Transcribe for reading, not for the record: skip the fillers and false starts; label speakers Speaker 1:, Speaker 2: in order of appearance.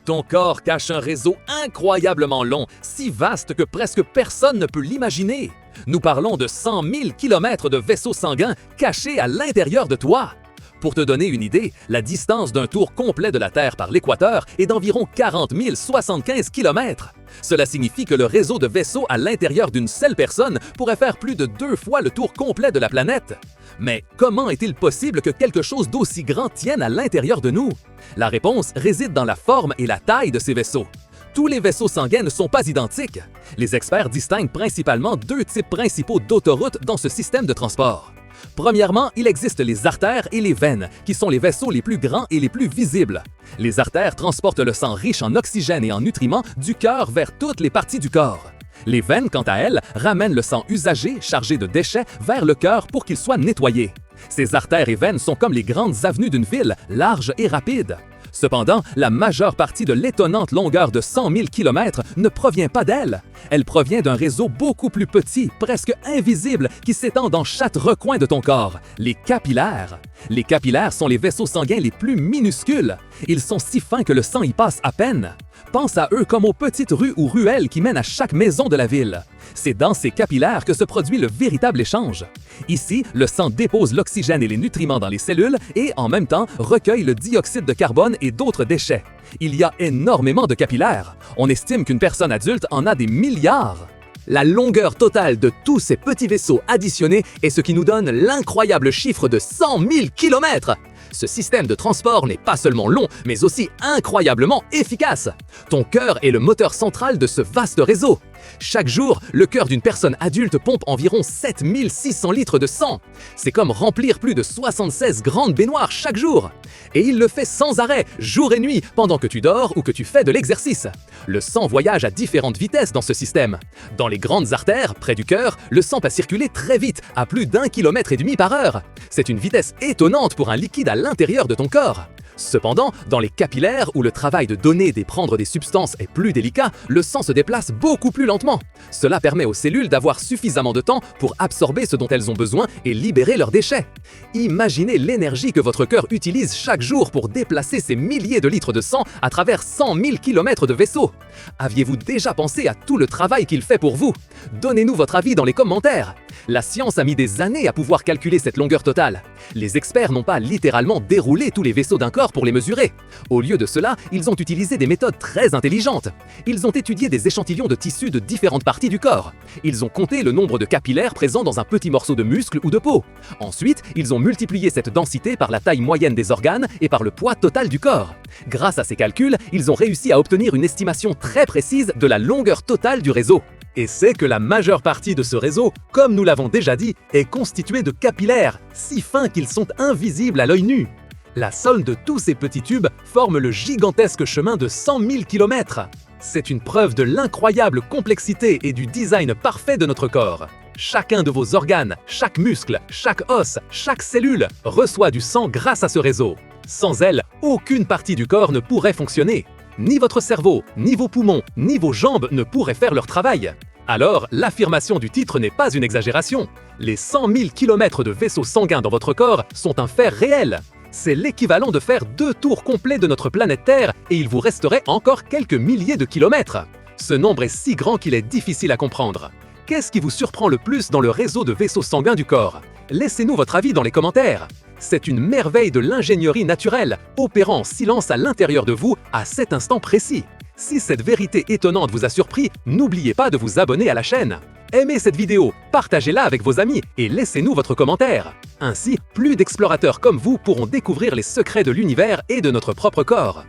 Speaker 1: Ton corps cache un réseau incroyablement long, si vaste que presque personne ne peut l'imaginer. Nous parlons de 100 000 km de vaisseaux sanguins cachés à l'intérieur de toi. Pour te donner une idée, la distance d'un tour complet de la Terre par l'équateur est d'environ 40 075 km. Cela signifie que le réseau de vaisseaux à l'intérieur d'une seule personne pourrait faire plus de 2 fois le tour complet de la planète. Mais comment est-il possible que quelque chose d'aussi grand tienne à l'intérieur de nous? La réponse réside dans la forme et la taille de ces vaisseaux. Tous les vaisseaux sanguins ne sont pas identiques. Les experts distinguent principalement 2 types principaux d'autoroutes dans ce système de transport. Premièrement, il existe les artères et les veines, qui sont les vaisseaux les plus grands et les plus visibles. Les artères transportent le sang riche en oxygène et en nutriments du cœur vers toutes les parties du corps. Les veines, quant à elles, ramènent le sang usagé, chargé de déchets, vers le cœur pour qu'il soit nettoyé. Ces artères et veines sont comme les grandes avenues d'une ville, larges et rapides. Cependant, la majeure partie de l'étonnante longueur de 100 000 km ne provient pas d'elle. Elle provient d'un réseau beaucoup plus petit, presque invisible, qui s'étend dans chaque recoin de ton corps, les capillaires. Les capillaires sont les vaisseaux sanguins les plus minuscules. Ils sont si fins que le sang y passe à peine. Pense à eux comme aux petites rues ou ruelles qui mènent à chaque maison de la ville. C'est dans ces capillaires que se produit le véritable échange. Ici, le sang dépose l'oxygène et les nutriments dans les cellules et, en même temps, recueille le dioxyde de carbone et d'autres déchets. Il y a énormément de capillaires. On estime qu'une personne adulte en a des milliards. La longueur totale de tous ces petits vaisseaux additionnés est ce qui nous donne l'incroyable chiffre de 100 000 km. Ce système de transport n'est pas seulement long, mais aussi incroyablement efficace. Ton cœur est le moteur central de ce vaste réseau. Chaque jour, le cœur d'une personne adulte pompe environ 7 600 litres de sang. C'est comme remplir plus de 76 grandes baignoires chaque jour. Et il le fait sans arrêt, jour et nuit, pendant que tu dors ou que tu fais de l'exercice. Le sang voyage à différentes vitesses dans ce système. Dans les grandes artères, près du cœur, le sang peut circuler très vite, à plus d'1,5 km par heure. C'est une vitesse étonnante pour un liquide à l'intérieur de ton corps. Cependant, dans les capillaires où le travail de donner et prendre des substances est plus délicat, le sang se déplace beaucoup plus lentement. Cela permet aux cellules d'avoir suffisamment de temps pour absorber ce dont elles ont besoin et libérer leurs déchets. Imaginez l'énergie que votre cœur utilise chaque jour pour déplacer ces milliers de litres de sang à travers 100 000 km de vaisseaux. Aviez-vous déjà pensé à tout le travail qu'il fait pour vous? Donnez-nous votre avis dans les commentaires. La science a mis des années à pouvoir calculer cette longueur totale. Les experts n'ont pas littéralement déroulé tous les vaisseaux d'un corps pour les mesurer. Au lieu de cela, ils ont utilisé des méthodes très intelligentes. Ils ont étudié des échantillons de tissus de différentes parties du corps. Ils ont compté le nombre de capillaires présents dans un petit morceau de muscle ou de peau. Ensuite, ils ont multiplié cette densité par la taille moyenne des organes et par le poids total du corps. Grâce à ces calculs, ils ont réussi à obtenir une estimation très précise de la longueur totale du réseau. Et c'est que la majeure partie de ce réseau, comme nous l'avons déjà dit, est constituée de capillaires, si fins qu'ils sont invisibles à l'œil nu. La somme de tous ces petits tubes forme le gigantesque chemin de 100 000 km. C'est une preuve de l'incroyable complexité et du design parfait de notre corps. Chacun de vos organes, chaque muscle, chaque os, chaque cellule reçoit du sang grâce à ce réseau. Sans elle, aucune partie du corps ne pourrait fonctionner. Ni votre cerveau, ni vos poumons, ni vos jambes ne pourraient faire leur travail. Alors, l'affirmation du titre n'est pas une exagération. Les 100 000 km de vaisseaux sanguins dans votre corps sont un fait réel. C'est l'équivalent de faire 2 tours complets de notre planète Terre et il vous resterait encore quelques milliers de kilomètres. Ce nombre est si grand qu'il est difficile à comprendre. Qu'est-ce qui vous surprend le plus dans le réseau de vaisseaux sanguins du corps? Laissez-nous votre avis dans les commentaires. C'est une merveille de l'ingénierie naturelle, opérant en silence à l'intérieur de vous à cet instant précis. Si cette vérité étonnante vous a surpris, n'oubliez pas de vous abonner à la chaîne. Aimez cette vidéo, partagez-la avec vos amis et laissez-nous votre commentaire. Ainsi, plus d'explorateurs comme vous pourront découvrir les secrets de l'univers et de notre propre corps.